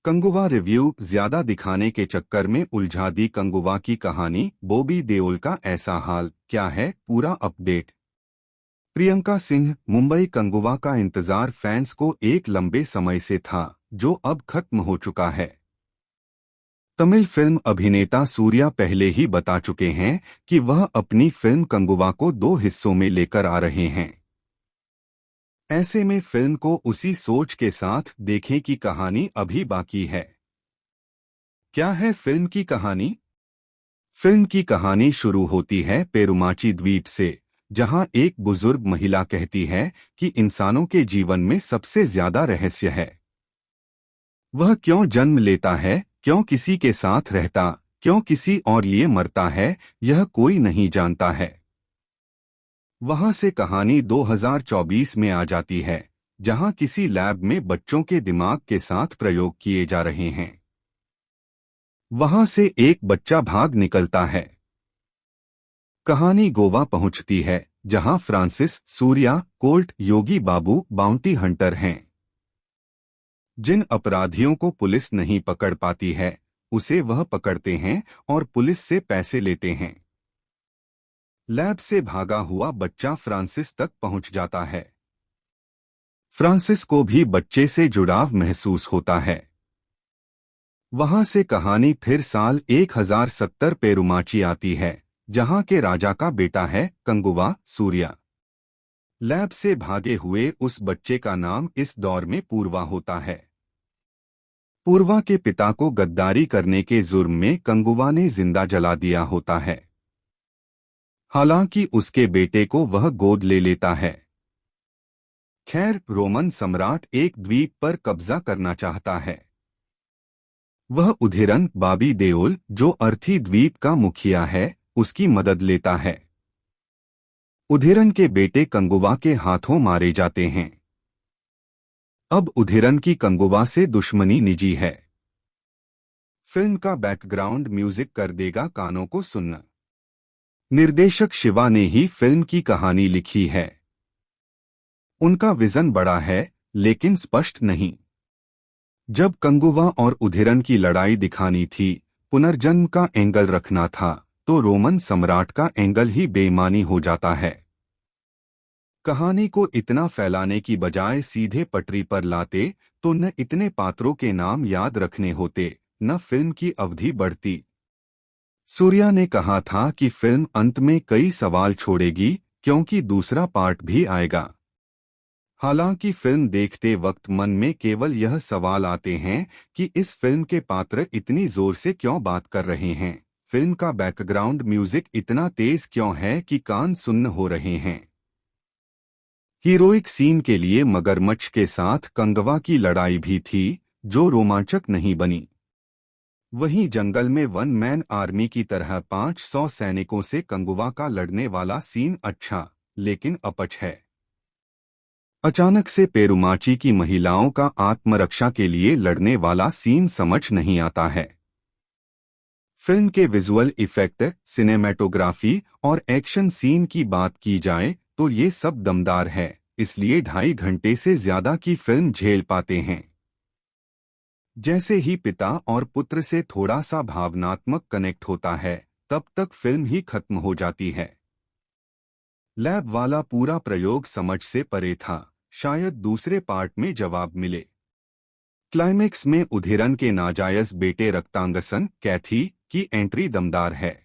Kanguva review ज्यादा दिखाने के चक्कर में उलझा दी कंगुवा की कहानी। बॉबी देओल का ऐसा हाल क्या है, पूरा अपडेट। प्रियंका सिंह। मुंबई। कंगुवा का इंतजार फैंस को एक लंबे समय से था, जो अब खत्म हो चुका है। तमिल फिल्म अभिनेता सूर्या पहले ही बता चुके हैं कि वह अपनी फिल्म कंगुवा को 2 हिस्सों में लेकर आ रहे हैं। ऐसे में फिल्म को उसी सोच के साथ देखें कि कहानी अभी बाकी है। क्या है फिल्म की कहानी? फिल्म की कहानी शुरू होती है पेरुमाची द्वीप से, जहां एक बुजुर्ग महिला कहती है कि इंसानों के जीवन में सबसे ज्यादा रहस्य है। वह क्यों जन्म लेता है, क्यों किसी के साथ रहता, क्यों किसी और लिए मरता है, यह कोई नहीं जानता है। वहां से कहानी 2024 में आ जाती है, जहां किसी लैब में बच्चों के दिमाग के साथ प्रयोग किए जा रहे हैं। वहां से एक बच्चा भाग निकलता है। कहानी गोवा पहुंचती है, जहां फ्रांसिस, सूर्या, कोल्ट, योगी बाबू बाउंटी हंटर हैं। जिन अपराधियों को पुलिस नहीं पकड़ पाती है, उसे वह पकड़ते हैं और पुलिस से पैसे लेते हैं। लैब से भागा हुआ बच्चा फ्रांसिस तक पहुंच जाता है। फ्रांसिस को भी बच्चे से जुड़ाव महसूस होता है। वहां से कहानी फिर साल 1070 पेरुमाची आती है, जहां के राजा का बेटा है कंगुवा, सूर्या। लैब से भागे हुए उस बच्चे का नाम इस दौर में पूर्वा होता है। पूर्वा के पिता को गद्दारी करने के जुर्म में कंगुवा ने जिंदा जला दिया होता है। हालांकि उसके बेटे को वह गोद ले लेता है। खैर, रोमन सम्राट एक द्वीप पर कब्जा करना चाहता है। वह उधिरन बॉबी देओल, जो अर्थी द्वीप का मुखिया है, उसकी मदद लेता है। उधिरन के बेटे कंगुवा के हाथों मारे जाते हैं। अब उधिरन की कंगुवा से दुश्मनी निजी है। फिल्म का बैकग्राउंड म्यूजिक कर देगा कानों को सुन्न। निर्देशक शिवा ने ही फिल्म की कहानी लिखी है। उनका विजन बड़ा है, लेकिन स्पष्ट नहीं। जब कंगुवा और उधिरन की लड़ाई दिखानी थी, पुनर्जन्म का एंगल रखना था, तो रोमन सम्राट का एंगल ही बेईमानी हो जाता है। कहानी को इतना फैलाने की बजाय सीधे पटरी पर लाते तो न इतने पात्रों के नाम याद रखने होते, न फिल्म की अवधि बढ़ती। सूर्या ने कहा था कि फिल्म अंत में कई सवाल छोड़ेगी, क्योंकि दूसरा पार्ट भी आएगा। हालांकि फिल्म देखते वक्त मन में केवल यह सवाल आते हैं कि इस फिल्म के पात्र इतनी जोर से क्यों बात कर रहे हैं, फिल्म का बैकग्राउंड म्यूजिक इतना तेज क्यों है कि कान सुन्न हो रहे हैं। हीरोइक सीन के लिए मगरमच्छ के साथ कंगवा की लड़ाई भी थी, जो रोमांचक नहीं बनी। वहीं जंगल में वन मैन आर्मी की तरह 500 सैनिकों से कंगुवा का लड़ने वाला सीन अच्छा, लेकिन अपच है। अचानक से पेरुमाची की महिलाओं का आत्मरक्षा के लिए लड़ने वाला सीन समझ नहीं आता है। फिल्म के विजुअल इफेक्ट, सिनेमैटोग्राफी और एक्शन सीन की बात की जाए तो ये सब दमदार है, इसलिए 2.5 घंटे से ज्यादा की फिल्म झेल पाते हैं। जैसे ही पिता और पुत्र से थोड़ा सा भावनात्मक कनेक्ट होता है, तब तक फिल्म ही खत्म हो जाती है। लैब वाला पूरा प्रयोग समझ से परे था, शायद दूसरे पार्ट में जवाब मिले। क्लाइमेक्स में उधिरन के नाजायज बेटे रक्तांगसन, कैथी, की एंट्री दमदार है।